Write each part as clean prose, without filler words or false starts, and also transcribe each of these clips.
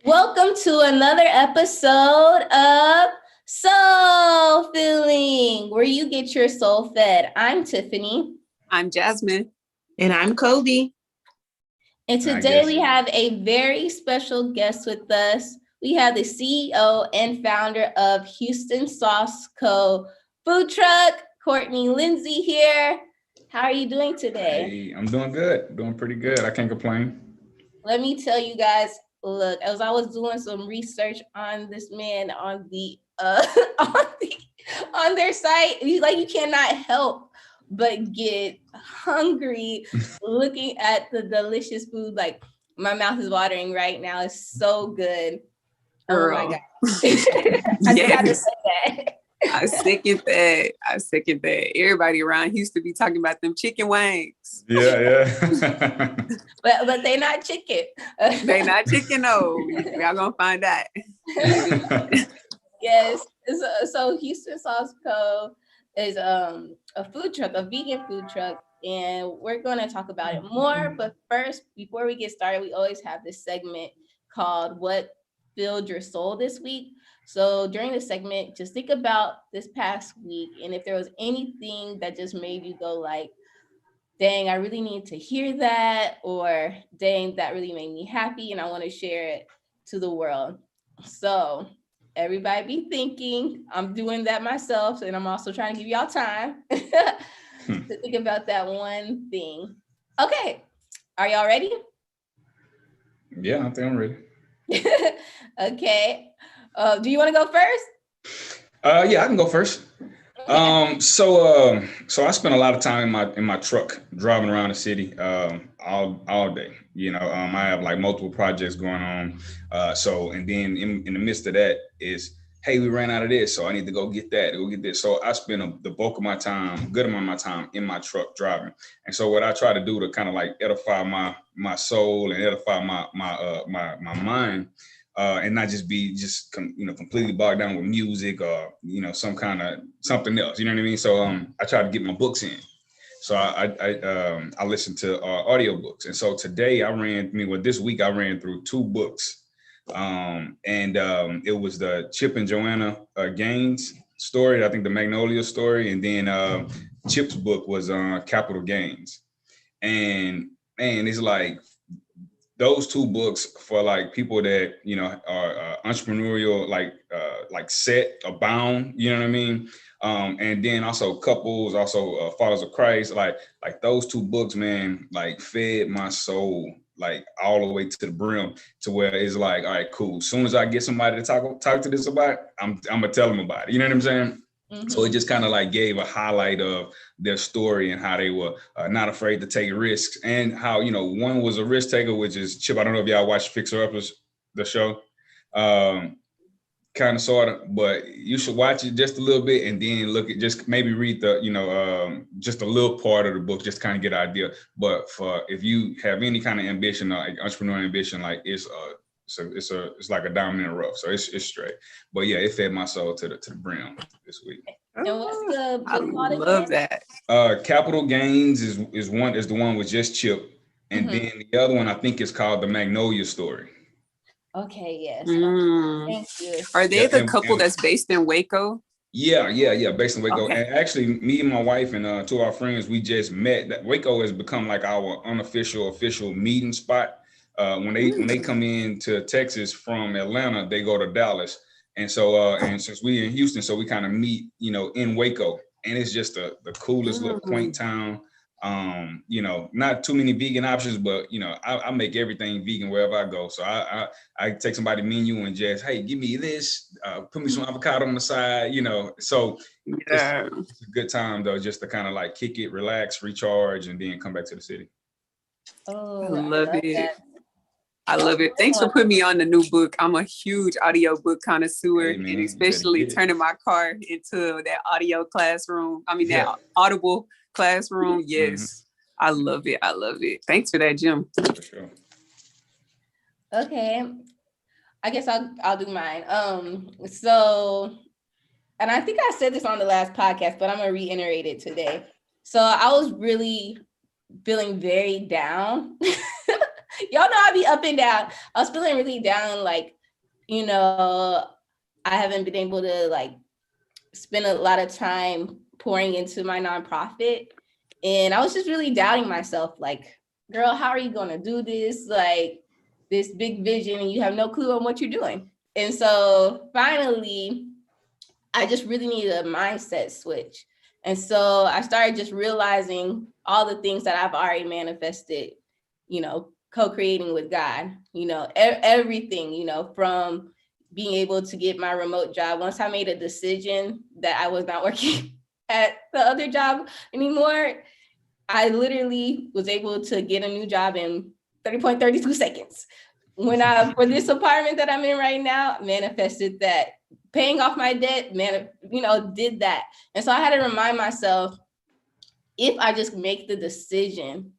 Welcome to another episode of Soul Filling, where you get your soul fed. I'm Tiffany. I'm Jasmine. And I'm Cody. And today we have a very special guest with us. We have the CEO and founder of Houston Sauce Co. food truck, Courtney Lindsay here. How are you doing today? Hey, I'm doing good. Doing pretty good. I can't complain. Let me tell you guys, look, as I was doing some research on this man on the on their site, you cannot help but get hungry looking at the delicious food. Like, my mouth is watering right now. It's so good. Girl. Oh my God. I just had to say that. I second that. Everybody around Houston be talking about them chicken wings. Yeah. But they not chicken. They not chicken, though. Y'all gonna find out. Yes. So Houston Sauce Co. is a food truck, a vegan food truck, and we're going to talk about it more. But first, before we get started, we always have this segment called What Filled Your Soul This Week. So during this segment, just think about this past week, and if there was anything that just made you go like, dang, I really need to hear that, or dang, that really made me happy and I want to share it to the world. So everybody be thinking. I'm doing that myself, and I'm also trying to give y'all time to think about that one thing. Okay, are y'all ready? Yeah, I think I'm ready. Okay. Do you want to go first? Yeah, I can go first. So I spent a lot of time in my truck driving around the city all day. I have like multiple projects going on. And then in the midst of that is, hey, we ran out of this, so I need to go get that, go get this. So I spend the bulk of my time, good amount of my time in my truck driving. And so what I try to do to kind of like edify my soul and edify my mind, and not just be completely bogged down with music or something else. You know what I mean? So I try to get my books in. So I listen to audiobooks. And so today this week I ran through 2 books. It was the Chip and Joanna Gaines story, I think the Magnolia story, and then Chip's book was Capital Gains. And man, it's like those 2 books for like people that are entrepreneurial, like set or bound, you know what I mean? And then also couples, also followers of Christ, like those 2 books, man, like fed my soul like all the way to the brim, to where it's like, all right, cool. As soon as I get somebody to talk to this about, I'm gonna tell them about it. You know what I'm saying? Mm-hmm. So it just kind of like gave a highlight of their story and how they were not afraid to take risks, and how, one was a risk taker, which is Chip. I don't know if y'all watch Fixer Uppers, the show. Kind of, sort of, but you should watch it just a little bit and then just maybe read the, just a little part of the book, just kind of get an idea. But if you have any kind of ambition, like entrepreneurial ambition, like it's like a diamond in the rough. So it's straight. But yeah, it fed my soul to the brim this week. And what's the book called? I love that. Capital Gains is the one with just Chip, and then the other one I think is called The Magnolia Story. Okay, yes. Thank you. Are they the couple that's based in Waco? Yeah, based in Waco. Okay. And actually, me and my wife and 2 of our friends, we just met. That Waco has become like our official meeting spot. When they come in to Texas from Atlanta, they go to Dallas. And so and since we're in Houston, so we kind of meet, in Waco. And it's just the coolest little quaint town. Not too many vegan options, but I make everything vegan wherever I go. So I take somebody's menu and just, hey, give me this, put me some avocado on the side, So it's a good time though, just to kind of like kick it, relax, recharge, and then come back to the city. Oh, I love it. That. I love it. Thanks for putting me on the new book. I'm a huge audiobook connoisseur, and especially turning my car into that audio classroom. That Audible classroom. Yes. I love it. Thanks for that, Jim. For sure. Okay. I guess I'll do mine. So, and I think I said this on the last podcast, but I'm gonna reiterate it today. So I was really feeling very down. Y'all know I I be up and down. I was feeling really down, like, you know, I haven't been able to like spend a lot of time pouring into my nonprofit. And I was just really doubting myself, like, girl, how are you gonna do this? Like this big vision and you have no clue on what you're doing. And so finally, I just really needed a mindset switch. And so I started just realizing all the things that I've already manifested, you know, co-creating with God, you know, everything, you know, from being able to get my remote job. Once I made a decision that I was not working at the other job anymore, I literally was able to get a new job in 30.32 seconds. When for this apartment that I'm in right now, manifested that. Paying off my debt, man, you know, did that. And so I had to remind myself, if I just make the decision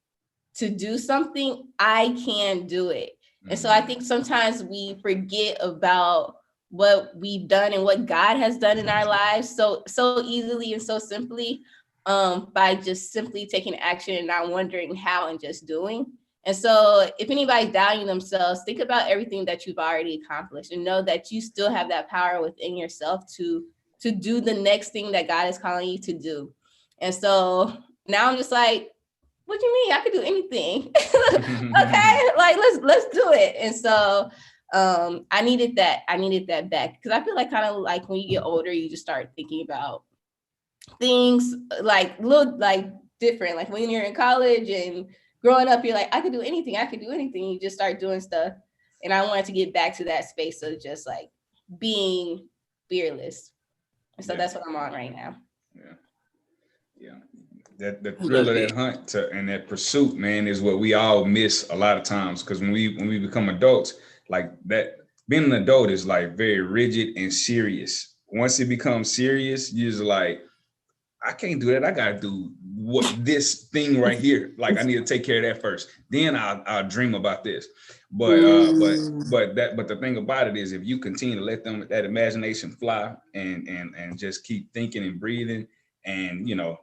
to do something, I can do it. And so I think sometimes we forget about what we've done and what God has done in our lives so easily and so simply, by just simply taking action and not wondering how and just doing. And so if anybody's doubting themselves, think about everything that you've already accomplished and know that you still have that power within yourself to do the next thing that God is calling you to do. And so now I'm just like, what do you mean? I could do anything. Okay, like let's do it. And so I needed that back, because I feel like kind of like when you get older, you just start thinking about things like little like different. Like when you're in college and growing up, you're like, I could do anything. You just start doing stuff. And I wanted to get back to that space of just like being fearless. And so that's what I'm on right now. Yeah. The thrill of that hunt and that pursuit, man, is what we all miss a lot of times. Because when we become adults, like that, being an adult is like very rigid and serious. Once it becomes serious, you're just like, I can't do that. I gotta do this thing right here. Like I need to take care of that first. Then I'll dream about this. But the thing about it is, if you continue to let that imagination fly and just keep thinking and breathing and, you know,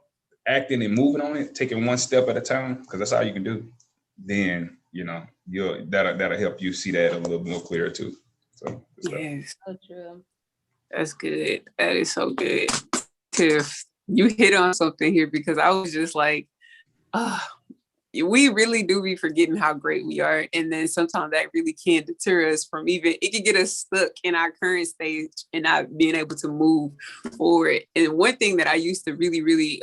acting and moving on it, taking one step at a time, because that's all you can do, then, you know, that'll help you see that a little more clearer too. So yes, so true. That's good. That is so good. Tiff, you hit on something here, because I was just like, we really do be forgetting how great we are. And then sometimes that really can deter us from it can get us stuck in our current stage and not being able to move forward. And one thing that I used to really, really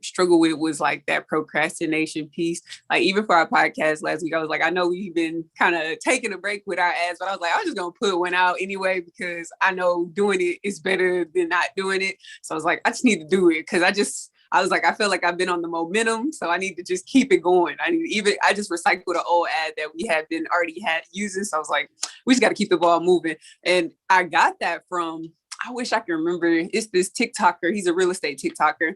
struggle with was like that procrastination piece. Like even for our podcast last week, I was like, I know we've been kind of taking a break with our ads, but I was like, I'm just going to put one out anyway, because I know doing it is better than not doing it. So I was like, I just need to do it, because I was like, I feel like I've been on the momentum, so I need to just keep it going. I just recycled an old ad that we had been already had using. So I was like, we just got to keep the ball moving. And I got that from, I wish I could remember, it's this TikToker. He's a real estate TikToker.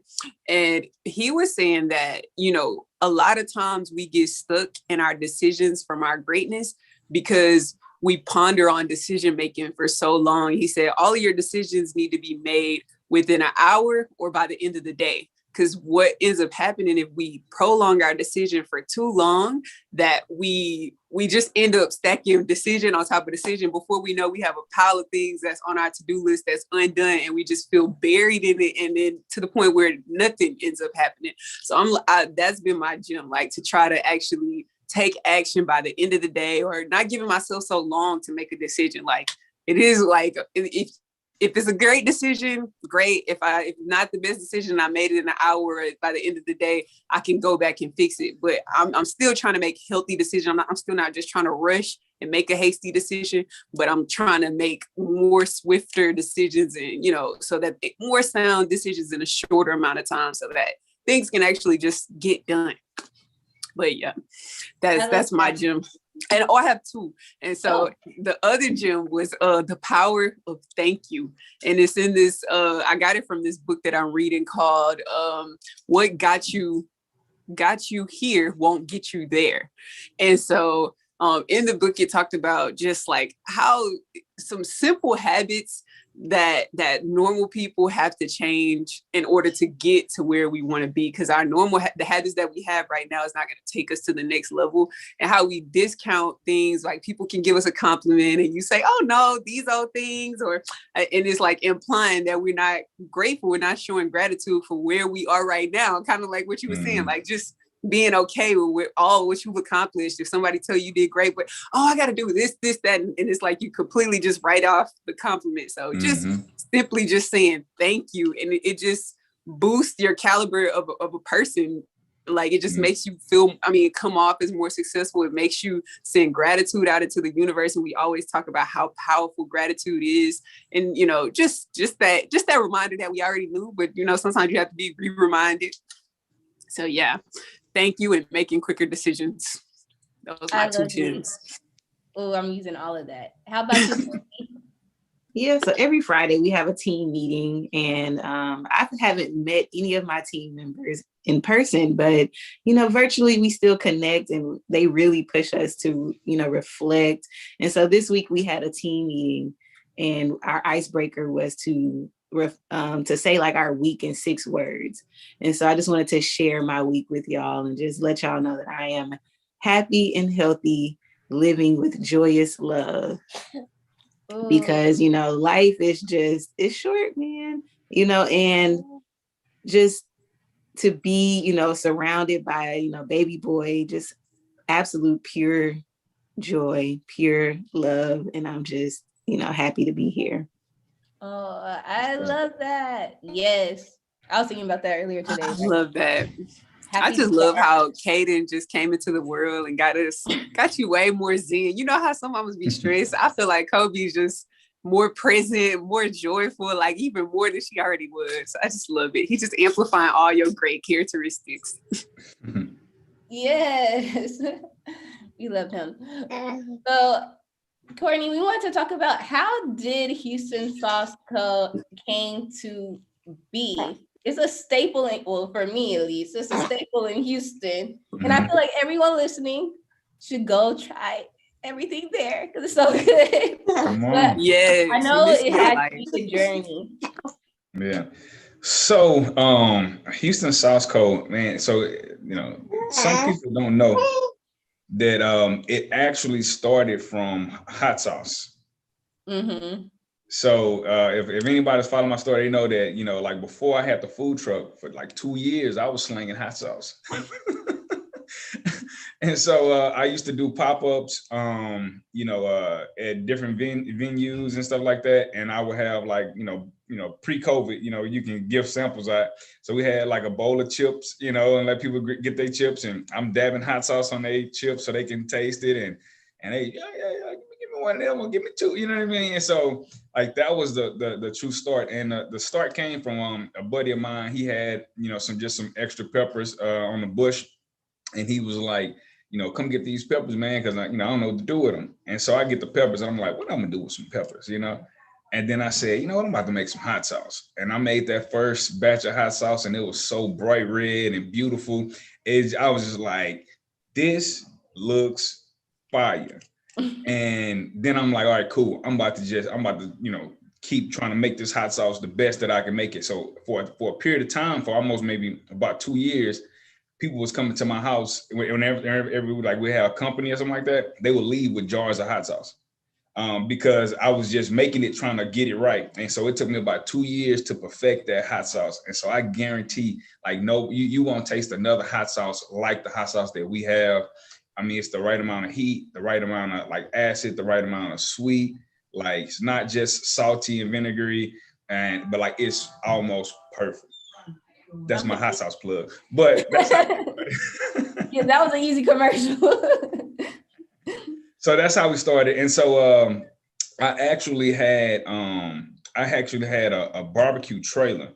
And he was saying that, you know, a lot of times we get stuck in our decisions from our greatness because we ponder on decision making for so long. He said, all of your decisions need to be made within an hour or by the end of the day. Because what ends up happening if we prolong our decision for too long, that we just end up stacking decision on top of decision. Before we know, we have a pile of things that's on our to-do list that's undone, and we just feel buried in it, and then to the point where nothing ends up happening. So that's been my gym, like to try to actually take action by the end of the day, or not giving myself so long to make a decision. Like it is like if it's a great decision, great. If not the best decision, I made it in an hour. By the end of the day, I can go back and fix it. But I'm still trying to make healthy decisions. I'm still not just trying to rush and make a hasty decision, but I'm trying to make more swifter decisions, and, you know, so that more sound decisions in a shorter amount of time, so that things can actually just get done. But yeah, that's my gym. And I have two. And so the other gym was the power of thank you. And it's in this, I got it from this book that I'm reading called What Got You Here Won't Get You There. And so in the book, it talked about just like how some simple habits that normal people have to change in order to get to where we want to be, because our the habits that we have right now is not going to take us to the next level. And how we discount things, like people can give us a compliment and you say, oh no, these old things, or and it's like implying that we're not grateful, we're not showing gratitude for where we are right now, kind of like what you were saying, like just being okay with all what you've accomplished. If somebody tell you did great, but I got to do this, that, and it's like you completely just write off the compliment. So just simply just saying thank you, and it just boosts your caliber of a person. Like it just makes you feel, come off as more successful. It makes you send gratitude out into the universe. And we always talk about how powerful gratitude is. And, just that reminder that we already knew, but, sometimes you have to be reminded. So yeah, thank you, and making quicker decisions. Those are my 2 gems. Oh, I'm using all of that. How about you? Yeah, so every Friday we have a team meeting, and I haven't met any of my team members in person, but virtually we still connect, and they really push us to reflect. And so this week we had a team meeting, and our icebreaker was to say like our week in 6 words. And so I just wanted to share my week with y'all and just let y'all know that I am happy and healthy, living with joyous love. Because life is it's short, man, and just to be surrounded by baby boy, just absolute pure joy, pure love, and I'm just happy to be here. Oh, I love that. Yes, I was thinking about that earlier today. I love that. I just love how Kaden just came into the world and got you way more zen. You know how some mamas be stressed? I feel like Kobe's just more present, more joyful, like even more than she already was. I just love it. He's just amplifying all your great characteristics. Yes, we love him. So, Courtney, we want to talk about how did Houston Sauce Co. came to be? It's a staple for me at least, it's a staple in Houston. And I feel like everyone listening should go try everything there because it's so good. But yes, I know it had to be a journey. Yeah. So Houston Sauce Co., man. So some people don't know that it actually started from hot sauce. So if anybody's following my story, they know that like before I had the food truck for like 2 years, I was slinging hot sauce. And so I used to do pop-ups, at different venues and stuff like that. And I would have like, pre-COVID, you can give samples out. So we had like a bowl of chips, and let people get their chips, and I'm dabbing hot sauce on their chips so they can taste it. And they, give me one of them, give me 2, you know what I mean? And so like that was the true start. And the start came from a buddy of mine. He had, some extra peppers on the bush. And he was like, come get these peppers, man, because I don't know what to do with them. And so I get the peppers, and I'm like, what am I gonna do with some peppers, And then I said, you know what, I'm about to make some hot sauce. And I made that first batch of hot sauce, and it was so bright red and beautiful. I was just like, this looks fire. And then I'm like, all right, cool. I'm about to keep trying to make this hot sauce the best that I can make it. So for a period of time, for almost maybe about 2 years, people was coming to my house whenever like we had a company or something like that, they would leave with jars of hot sauce because I was just making it, trying to get it right. And so it took me about 2 years to perfect that hot sauce. And so I guarantee, like, no, you won't taste another hot sauce like the hot sauce that we have. It's the right amount of heat, the right amount of like acid, the right amount of sweet. Like it's not just salty and vinegary, but like it's almost perfect. That's my hot sauce plug. But that's yeah, that was an easy commercial. So that's how we started. And so I actually had a barbecue trailer,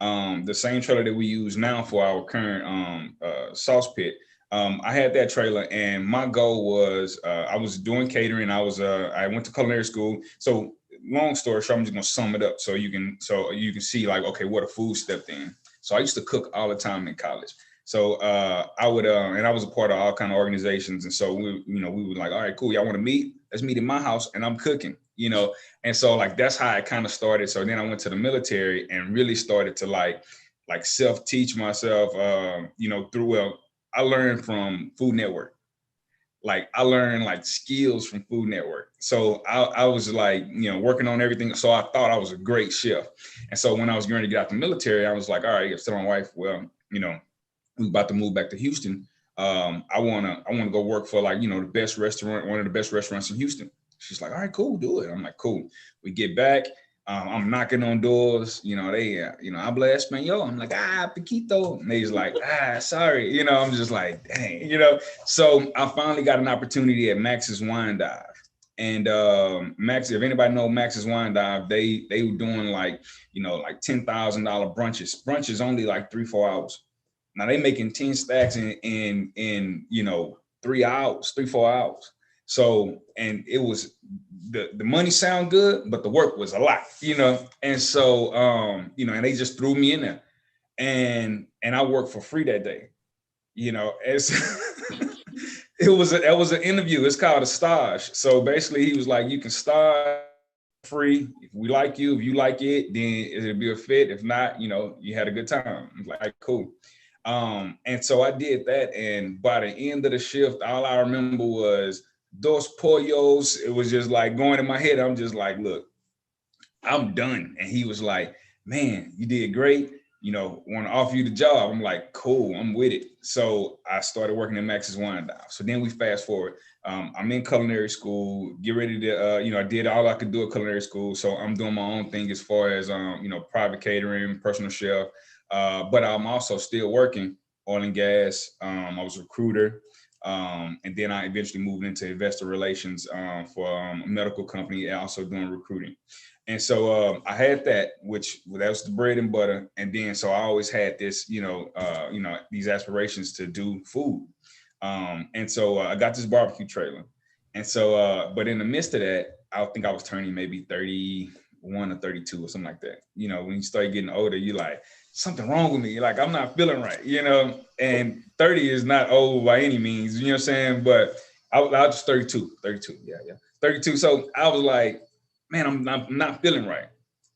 the same trailer that we use now for our current sauce pit. I had that trailer, and my goal was I was doing catering. I went to culinary school. So long story short, I'm just gonna sum it up so you can see like, okay, what a food stepped in. So I used to cook all the time in college. So I would, and I was a part of all kind of organizations. And so we were like, all right, cool. Y'all want to meet? Let's meet in my house and I'm cooking, And so like, that's how it kind of started. So then I went to the military and really started to like self-teach myself, I learned from Food Network. Like I learned like skills from Food Network. So I was like, working on everything. So I thought I was a great chef. And so when I was going to get out the military, I was like, all right, tell my wife, well, we're about to move back to Houston. I wanna go work for like, the best restaurant, one of the best restaurants in Houston. She's like, all right, cool, do it. I'm like, cool. We get back. I'm knocking on doors, they, habla español. I'm like, Paquito. And they's like, sorry. I'm just like, dang, So I finally got an opportunity at Max's Wine Dive. And Max, if anybody know Max's Wine Dive, they were doing like, like $10,000 brunches. Brunch is only like 3-4 hours. Now they making 10 stacks in 3-4 hours. So, and it was the money sound good, but the work was a lot, And so, and they just threw me in there, and I worked for free that day, As that was an interview. It's called a stage. So basically, he was like, you can start free. If we like you, if you like it, then it'll be a fit. If not, you had a good time. I'm like, cool. And so I did that. And by the end of the shift, all I remember was dos pollos. It was just like going in my head. I'm just like, look, I'm done. And he was like, man, you did great. Want to offer you the job. I'm like, cool, I'm with it. So I started working at Max's Wine Dive. So then we fast forward. I'm in culinary school, get ready to, I did all I could do at culinary school. So I'm doing my own thing as far as, private catering, personal chef. But I'm also still working oil and gas. I was a recruiter. And then I eventually moved into investor relations for a medical company and also doing recruiting. And so I had that, which that was the bread and butter. And then so I always had this, these aspirations to do food. And so I got this barbecue trailer. And so, but in the midst of that, I think I was turning maybe 31 or 32 or something like that. When you start getting older, you're like, something wrong with me. Like, I'm not feeling right, and 30 is not old by any means, you know what I'm saying? But I was just 32. Yeah. 32. So I was like, man, I'm not feeling right.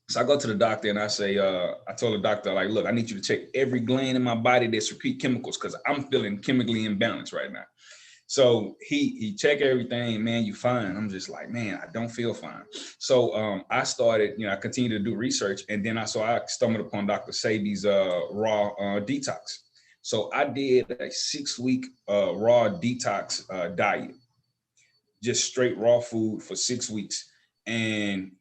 So I go to the doctor and I say, I told the doctor, like, look, I need you to check every gland in my body that secrete chemicals because I'm feeling chemically imbalanced right now. So he checked everything, man, you fine. I'm just like, man, I don't feel fine. So I started, I continued to do research. And then I stumbled upon Dr. Sabi's raw detox. So I did a 6-week raw detox diet, just straight raw food for 6 weeks. And,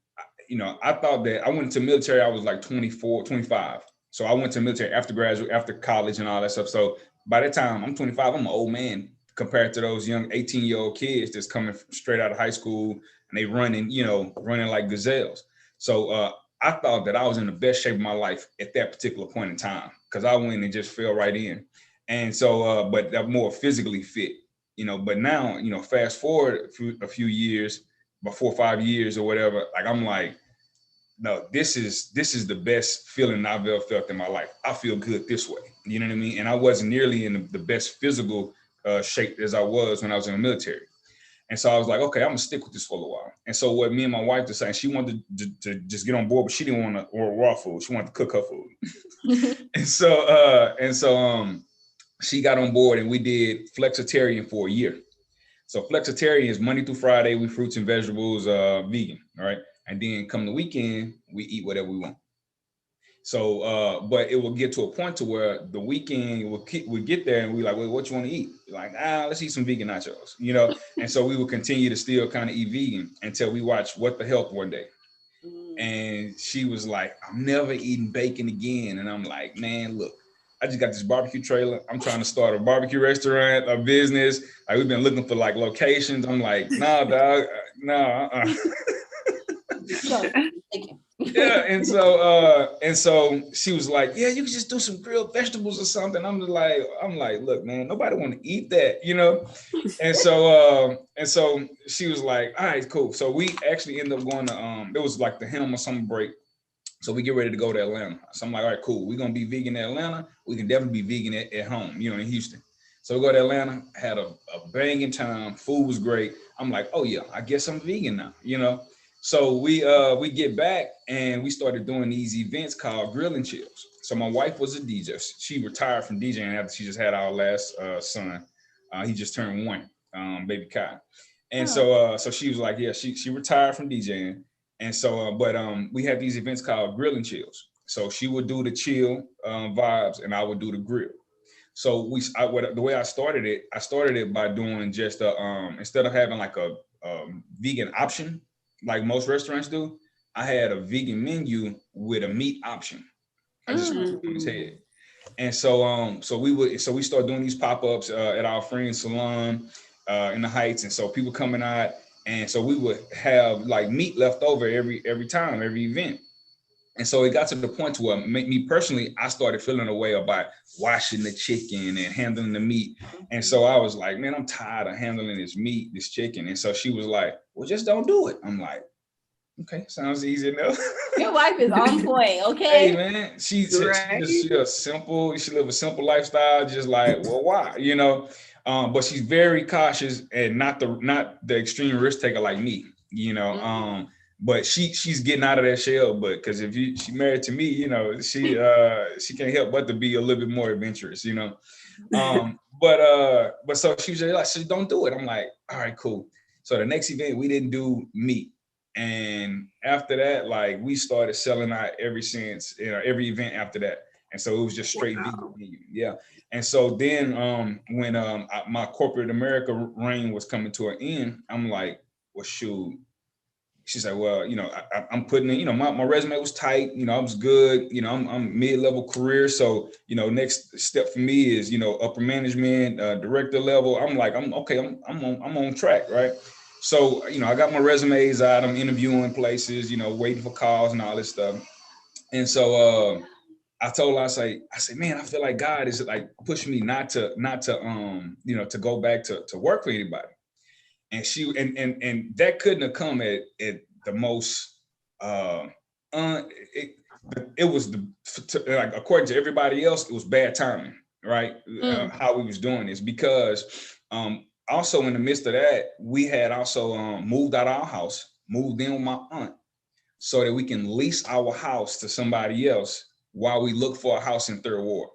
I thought that I went to military, I was like 24, 25. So I went to military after college and all that stuff. So by that time I'm 25, I'm an old man compared to those young 18-year-old kids that's coming straight out of high school and they running like gazelles. So I thought that I was in the best shape of my life at that particular point in time because I went and just fell right in. And so, but that more physically fit, but now, fast forward a few years, about 4 or 5 years or whatever, like, I'm like, no, this is the best feeling I've ever felt in my life. I feel good this way. You know what I mean? And I wasn't nearly in the best physical shape as I was when I was in the military. And so I was like, okay, I'm gonna stick with this for a little while. And so what me and my wife decided, she wanted to just get on board, but she didn't want to order raw food. She wanted to cook her food. and so she got on board and we did flexitarian for a year. So flexitarian is Monday through Friday, we fruits and vegetables, vegan, all right? And then come the weekend, we eat whatever we want. So, but it will get to a point to where the weekend we'll get there and we're like, well, what you want to eat? Like, let's eat some vegan nachos, And so we will continue to still kind of eat vegan until we watch What the Health one day. And she was like, I'm never eating bacon again. And I'm like, man, look, I just got this barbecue trailer. I'm trying to start a barbecue restaurant, a business. Like, we've been looking for like locations. I'm like, nah, dog, nah. Yeah, and so she was like, yeah, you can just do some grilled vegetables or something. I'm like, look, man, nobody want to eat that, And so she was like, all right, cool. So we actually ended up going to it was like the Hannah summer break. So we get ready to go to Atlanta. So I'm like, all right, cool. We're going to be vegan in Atlanta. We can definitely be vegan at home, you know, in Houston. So we go to Atlanta, had a banging time. Food was great. I'm like, oh yeah, I guess I'm vegan now, you know? So we get back and we started doing these events called Grill and Chills. So my wife was a DJ. She retired from DJing after she just had our last son. He just turned 1, baby Kai. And so she was like, yeah, she retired from DJing. And so, we had these events called Grill and Chills. So she would do the chill vibes and I would do the grill. So the way I started it by doing just instead of having like a vegan option, like most restaurants do, I had a vegan menu with a meat option. I just put it on his head. And so we started doing these pop-ups at our friend's salon in the Heights. And so people coming out, and so we would have like meat left over every event. And so it got to the point where me personally, I started feeling a way about washing the chicken and handling the meat. And so I was like, man, I'm tired of handling this chicken. And so she was like, well, just don't do it. I'm like, okay, sounds easy enough. Your wife is on point, okay? Hey man, she a simple, she live a simple lifestyle, just like, well, why? You know, but she's very cautious and not the extreme risk taker like me, you know. But she's getting out of that shell, but because if she married to me, you know, she can't help but to be a little bit more adventurous, you know. But so she was like, she don't do it. I'm like, all right, cool. So the next event we didn't do meat. And after that, like we started selling out every event after that. And so it was just straight vegan. Yeah. And so then when my corporate America reign was coming to an end, I'm like, well, shoot. She's like, well, you know, I'm putting in, you know, my resume was tight, you know, I was good, you know, I'm mid-level career. So, you know, next step for me is, you know, upper management, director level. I'm like, I'm okay. I'm on track. Right. So, you know, I got my resumes out, I'm interviewing places, you know, waiting for calls and all this stuff. And so I told her, I say, man, I feel like God is like pushing me not to you know, to go back to work for anybody. And she and that couldn't have come at the most it was like according to everybody else, it was bad timing, right? How we was doing this, because also in the midst of that, we had also moved out our house, moved in with my aunt, so that we can lease our house to somebody else while we look for a house in Third Ward.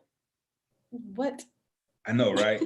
What? I know, right?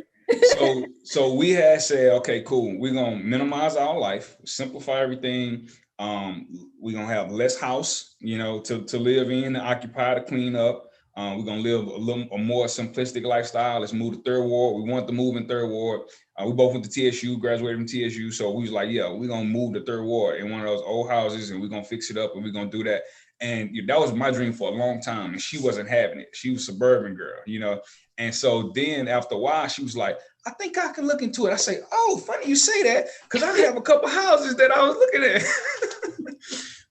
So we had said, okay, cool. We're gonna minimize our life, simplify everything. We're gonna have less house, you know, to live in, to occupy, to clean up. We're gonna live a more simplistic lifestyle. Let's move to Third Ward. We want to move in Third Ward. We both went to TSU, graduated from TSU. So we was like, yeah, we're gonna move to Third Ward in one of those old houses, and we're gonna fix it up, and we're gonna do that. And that was my dream for a long time, and she wasn't having it. She was a suburban girl, you know. And so then after a while, she was like, I think I can look into it. I say, oh, funny you say that, because I have a couple houses that I was looking at.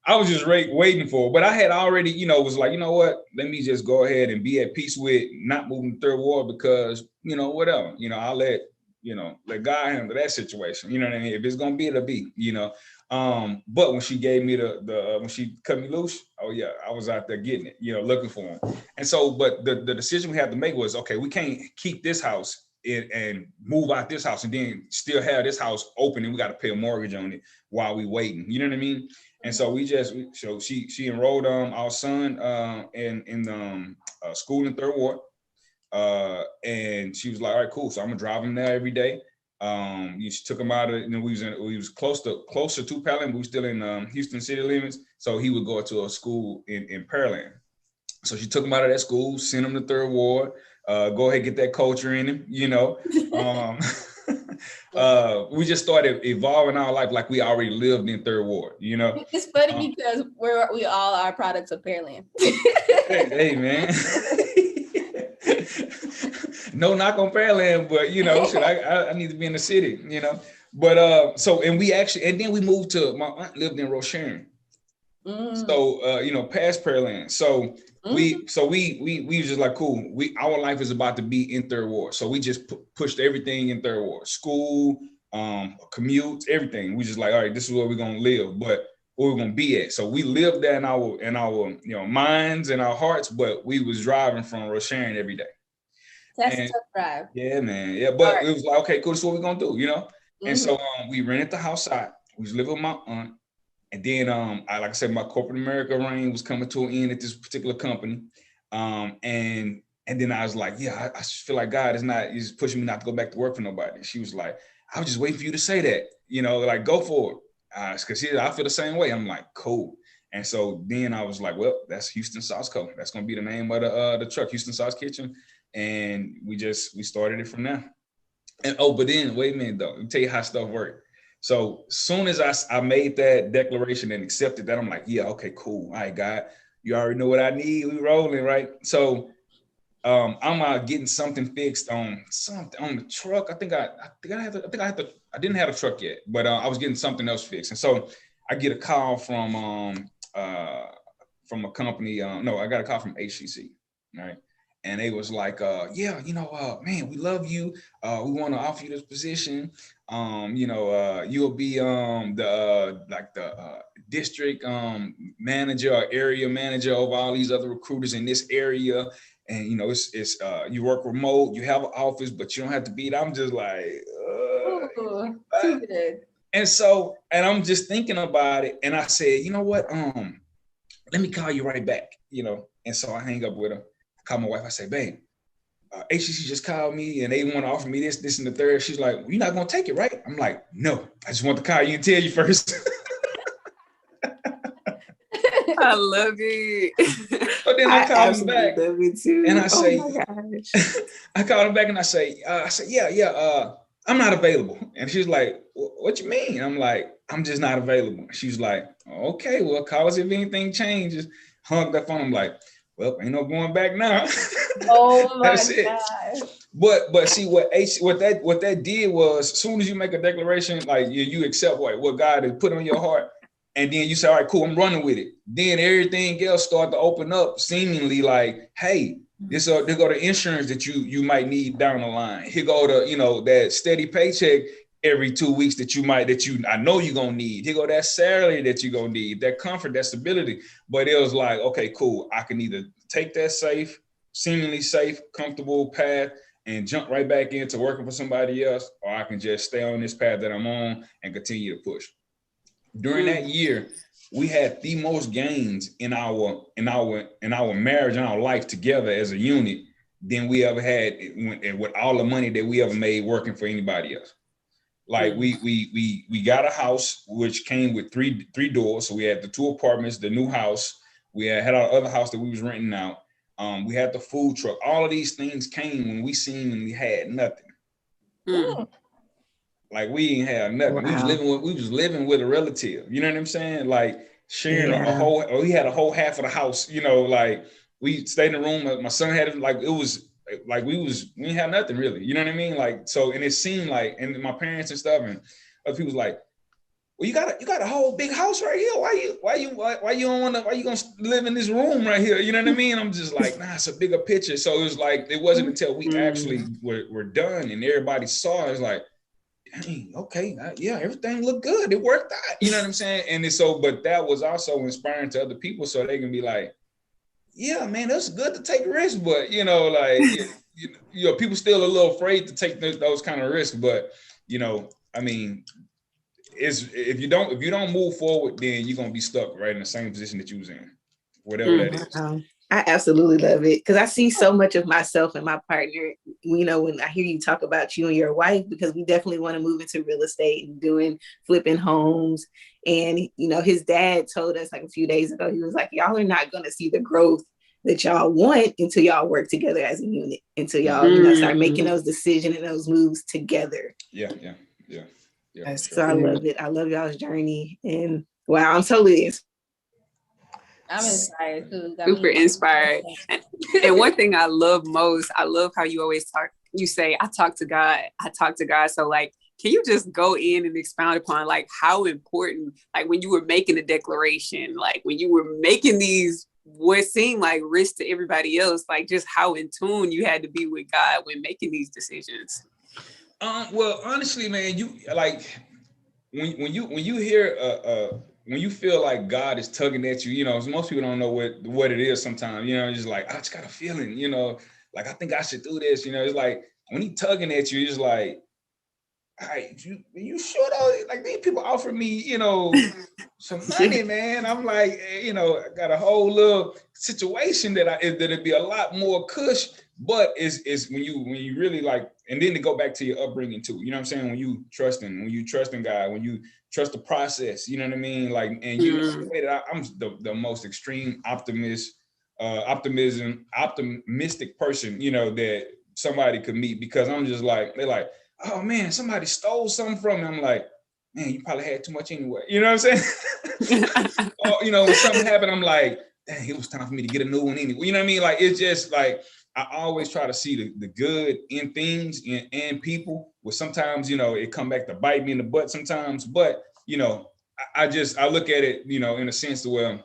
I was just waiting for it. But I had already, you know, was like, you know what, let me just go ahead and be at peace with not moving to Third Ward, because, you know, whatever, you know, I'll let God handle that situation. You know what I mean? If it's going to be, it'll be, you know. But when she gave me when she cut me loose, oh yeah, I was out there getting it, you know, looking for him. And so, but the decision we had to make was, okay, we can't keep this house and move out this house and then still have this house open, and we got to pay a mortgage on it while we waiting. You know what I mean? And so she enrolled our son in school in Third Ward, and she was like, all right, cool. So I'm gonna drive him there every day. She took him out of, you know, we was closer to Pearland, but we still in Houston city limits. So he would go to a school in Pearland. So she took him out of that school, sent him to Third Ward. Go ahead, get that culture in him, you know. We just started evolving our life like we already lived in Third Ward, you know. It's funny because we all are products of Pearland. hey man. No knock on Pearland, but you know, I need to be in the city, you know. But and then we moved to, my aunt lived in Rocheron. So you know, past Pearland. So we was just like, cool. Our life is about to be in Third Ward. So we just pushed everything in Third Ward. School, commutes, everything. We just like, all right, this is where we're gonna live. But where we're gonna be at. So we lived there in our minds and our hearts, but we was driving from Rosharon every day. That's a tough drive. Yeah, man. Yeah, but it was like, okay, cool, this is what we're gonna do, And so we rented the house out. We was living with my aunt. And then like I said, my corporate America reign was coming to an end at this particular company. And then I was like, yeah, I feel like God is pushing me not to go back to work for nobody. And she was like, I was just waiting for you to say that, like go for it. Because I feel the same way. I'm like, cool. And so then I was like, well, that's Houston Sauce Co. That's gonna be the name of the truck, Houston Sauce Kitchen. And we started it from there. And but then wait a minute though, let me tell you how stuff worked. So as soon as I made that declaration and accepted that, I'm like, yeah, okay, cool. All right, God, you already know what I need. We rolling, right? So I'm getting something fixed on the truck. I didn't have a truck yet, but I was getting something else fixed. And so I get a call from a company. I got a call from HCC, right? And they was like, man, we love you. We want to offer you this position. You'll be the district manager or area manager of all these other recruiters in this area. And it's you work remote, you have an office, but you don't have to be there. I'm just like, Ooh, too good. And I'm just thinking about it, and I said, you know what? Let me call you right back. And so I hang up with her. I call my wife. I say, babe, HCC just called me, and they want to offer me this, and the third. She's like, well, you're not gonna take it, right? I'm like, no. I just want to call you and tell you first. I love it. So then I called him back, and I say, I called him back and I say, yeah, I'm not available. And she's like, what you mean? I'm like, I'm just not available. She's like, okay, well, call us if anything changes. Hung up that phone. I'm like, well, ain't no going back now. Oh my That's it. God. But see what that did was, as soon as you make a declaration, like you accept what God has put on your heart, and then you say, all right, cool, I'm running with it. Then everything else start to open up, seemingly like, hey, there go the insurance that you might need down the line. Here go the that steady paycheck every 2 weeks that I know you're gonna need. Here go that salary that you're gonna need, that comfort, that stability. But it was like, okay, cool, I can either take that seemingly safe, comfortable path and jump right back into working for somebody else, or I can just stay on this path that I'm on and continue to push. During that year, we had the most gains in our marriage and our life together as a unit than we ever had with all the money that we ever made working for anybody else. Like we got a house which came with three doors. So we had the 2 apartments, the new house. We had our other house that we was renting out. We had the food truck. All of these things came when we seemingly had nothing. Like we ain't have nothing. Wow. We was living with a relative. You know what I'm saying? Like sharing we had a whole half of the house. Like we stayed in the room. My son had it. Like it was like we didn't have nothing really. You know what I mean? Like so, and it seemed like, and my parents and stuff, and other people was like, well, you got a whole big house right here. Why you gonna live in this room right here? You know what I mean? I'm just like, nah, it's a bigger picture. So it was like, it wasn't until we actually were done and everybody saw it, it's like, dang, okay, yeah, everything looked good. It worked out. You know what I'm saying? And it's but that was also inspiring to other people, so they can be like, yeah, man, that's good to take risks, but people still a little afraid to take those kind of risks. But I mean, if you don't move forward, then you're gonna be stuck right in the same position that you was in, whatever that is. I absolutely love it because I see so much of myself and my partner, when I hear you talk about you and your wife, because we definitely want to move into real estate and flipping homes. And, his dad told us like a few days ago, he was like, y'all are not going to see the growth that y'all want until y'all work together as a unit, until y'all, start making those decisions and those moves together. Yeah. So I love it. I love y'all's journey. And wow, I'm totally inspired. I'm inspired too. Super inspired. And one thing I love most, I love how you always you say, I talk to God. So like, can you just go in and expound upon like how important, like when you were making a declaration, like when you were making these, what seemed like risks to everybody else, like just how in tune you had to be with God when making these decisions? Well, honestly, man, you like when you hear when you feel like God is tugging at you, most people don't know what it is sometimes, just like, I just got a feeling, like, I think I should do this, it's like, when he tugging at you, it's like, all right, you sure though? Like, these people offer me, some money, man. I'm like, I got a whole little situation that'd be a lot more cush, but it's when you really like, and then to go back to your upbringing too, you know what I'm saying? When you trust in God, when you trust the process, you know what I mean? Like, and the way that I'm the most extreme optimistic person, that somebody could meet, because I'm just like, they're like, oh man, somebody stole something from me. I'm like, man, you probably had too much anyway. You know what I'm saying? Or, when something happened, I'm like, dang, it was time for me to get a new one anyway. You know what I mean? Like, it's just like, I always try to see the good in things and people, where sometimes, it come back to bite me in the butt sometimes. But, I look at it, in a sense where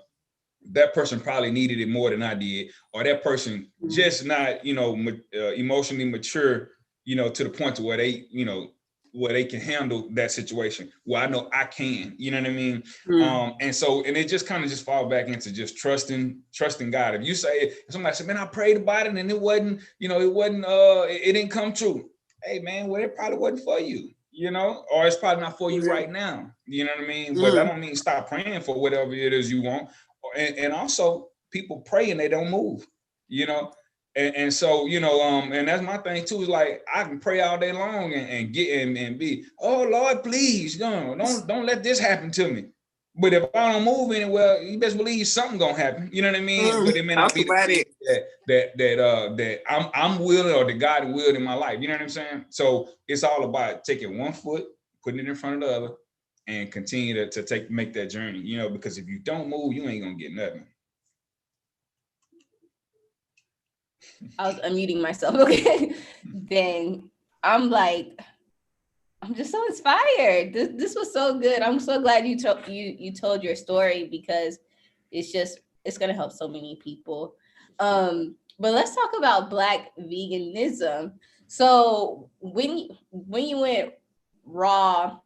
that person probably needed it more than I did, or that person just not, emotionally mature, to the point to where they, where they can handle that situation. Well, I know I can, you know what I mean? And it just kind of just fall back into just trusting God. If you say, if somebody said, man, I prayed about it and it wasn't, it didn't come true. Hey man, well, it probably wasn't for you, or it's probably not for you right now. You know what I mean? But that don't mean stop praying for whatever it is you want. And also people pray and they don't move, and so, and that's my thing too, is like, I can pray all day long and get and be, oh Lord, please, don't let this happen to me. But if I don't move anywhere, you best believe something gonna happen. You know what I mean? But it may not be that I'm willing, or that God willed in my life. You know what I'm saying? So it's all about taking one foot, putting it in front of the other, and continue to make that journey, because if you don't move, you ain't gonna get nothing. I was unmuting myself. Okay. Then I'm like, I'm just so inspired. This was so good. I'm so glad you told your story, because it's gonna help so many people. But let's talk about Black veganism. So when you went raw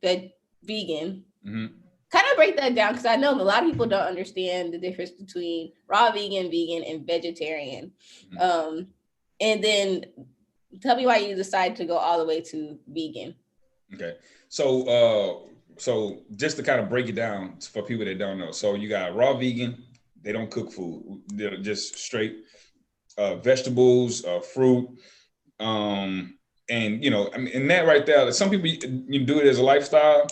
vegan, kind of break that down, because I know a lot of people don't understand the difference between raw vegan, and vegetarian. And then tell me why you decided to go all the way to vegan. Okay, so just to kind of break it down for people that don't know, so you got raw vegan, they don't cook food, they're just straight vegetables, fruit, and and that right there, some people you do it as a lifestyle.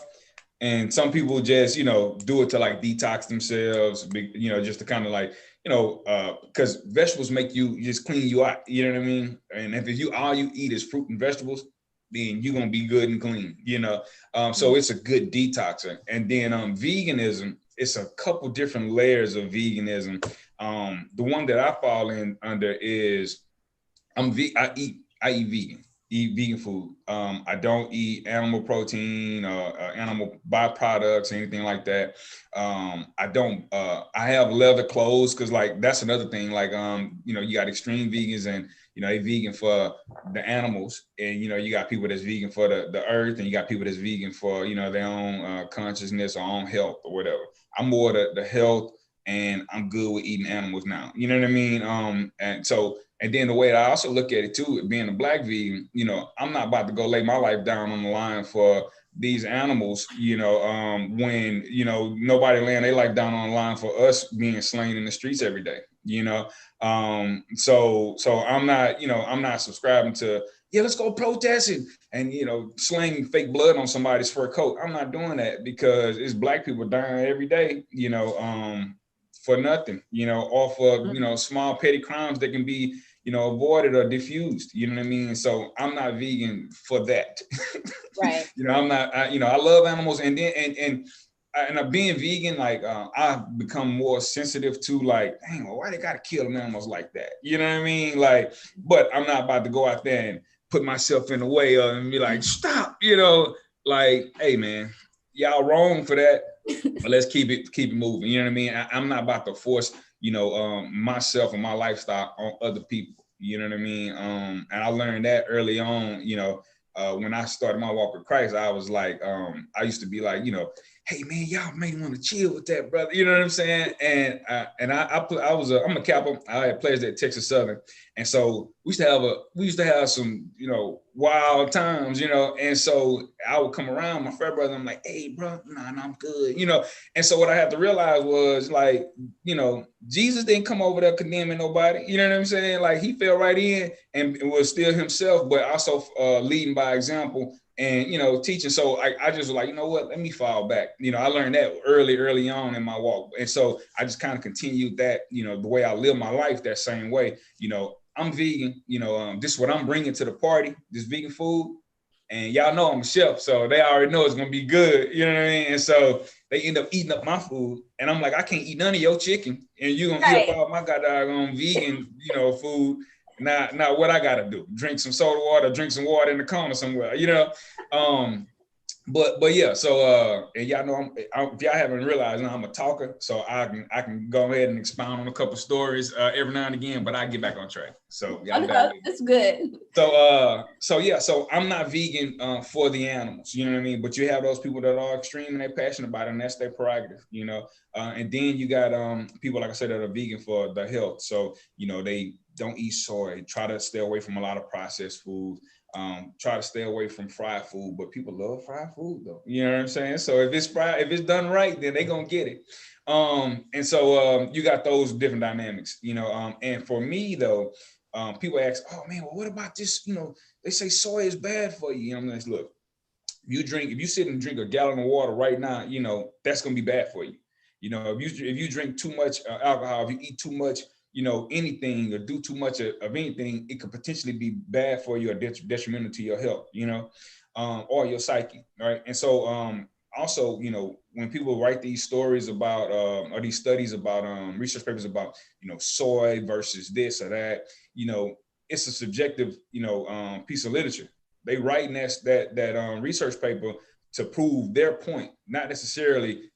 And some people just, do it to like detox themselves, just to kind of like, because vegetables make you just clean you out, you know what I mean? And if all you eat is fruit and vegetables, then you're going to be good and clean, so it's a good detoxer. And then veganism, it's a couple different layers of veganism. The one that I fall in under is I eat vegan. Eat vegan food. I don't eat animal protein or animal byproducts, anything like that. I don't. I have leather clothes, because like that's another thing. Like you got extreme vegans, and they vegan for the animals, and you got people that's vegan for the earth, and you got people that's vegan for their own consciousness or own health or whatever. I'm more the health, and I'm good with eating animals now. You know what I mean? And then the way I also look at it too, being a Black vegan, I'm not about to go lay my life down on the line for these animals, when, nobody laying their life down on the line for us being slain in the streets every day, So I'm not subscribing to, let's go protesting and, slaying fake blood on somebody's fur coat. I'm not doing that, because it's Black people dying every day, for nothing, or for, small petty crimes that can be, avoided or diffused, you know what I mean? So I'm not vegan for that. Right. I'm not, I love animals, and then, and being vegan, like, I've become more sensitive to like, dang, well, why they gotta kill animals like that? You know what I mean? Like, but I'm not about to go out there and put myself in the way of and be like, stop, like, hey man, y'all wrong for that. But let's keep it moving. You know what I mean? I'm not about to force, myself and my lifestyle on other people. You know what I mean? And I learned that early on, when I started my walk with Christ, I was like, I used to be like, hey man, y'all may want to chill with that, brother. You know what I'm saying? And I'm a Kappa. I had players at Texas Southern, and so we used to have some wild times, And so I would come around my frat brother. I'm like, hey, bro, nah, I'm good, And so what I had to realize was like, Jesus didn't come over there condemning nobody. You know what I'm saying? Like he fell right in and was still himself, but also leading by example. And, teaching. So I just was like, you know what, let me fall back. I learned that early on in my walk. And so I just kind of continued that, the way I live my life that same way. I'm vegan, this is what I'm bringing to the party, this vegan food. And y'all know I'm a chef, so they already know it's going to be good. You know what I mean? And so they end up eating up my food. And I'm like, I can't eat none of your chicken. And you're going to eat up all my goddamn vegan, food. Now what I gotta do? Drink some soda water, drink some water in the corner somewhere, But yeah, so and y'all know if y'all haven't realized, I'm a talker, so I can go ahead and expound on a couple stories every now and again, but I get back on track. So that's good. So I'm not vegan for the animals, you know what I mean? But you have those people that are extreme and they're passionate about it, and that's their prerogative, And then you got people, like I said, that are vegan for the health. So they don't eat soy, try to stay away from a lot of processed food. Try to stay away from fried food, but people love fried food though. You know what I'm saying? So if it's fried, if it's done right, then they're gonna get it. And so you got those different dynamics, and for me though, people ask, oh man, well, what about this? They say soy is bad for you. I'm like, look, if you sit and drink a gallon of water right now, that's gonna be bad for you. If you drink too much alcohol, if you eat too much, anything or do too much of anything, it could potentially be bad for you or detrimental to your health, or your psyche, right? And so also, when people write these stories about or these studies about research papers about, soy versus this or that, it's a subjective, piece of literature. They write that research paper to prove their point, not necessarily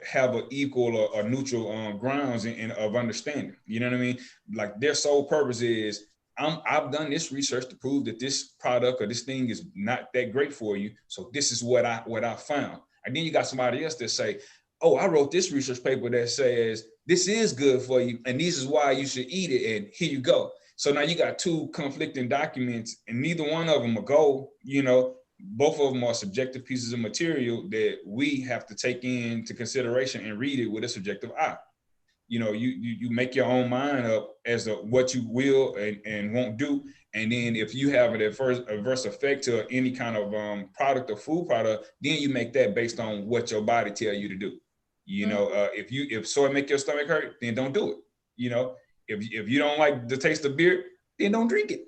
have an equal or neutral grounds of understanding. You know what I mean? Like their sole purpose is, I've done this research to prove that this product or this thing is not that great for you. So this is what I found. And then you got somebody else that say, oh, I wrote this research paper that says this is good for you and this is why you should eat it. And here you go. So now you got two conflicting documents and neither one of them are gold, both of them are subjective pieces of material that we have to take into consideration and read it with a subjective eye. You make your own mind up as to what you will and won't do. And then if you have an adverse effect to any kind of product or food product, then you make that based on what your body tell you to do. If soy make your stomach hurt, then don't do it. If you don't like the taste of beer, then don't drink it.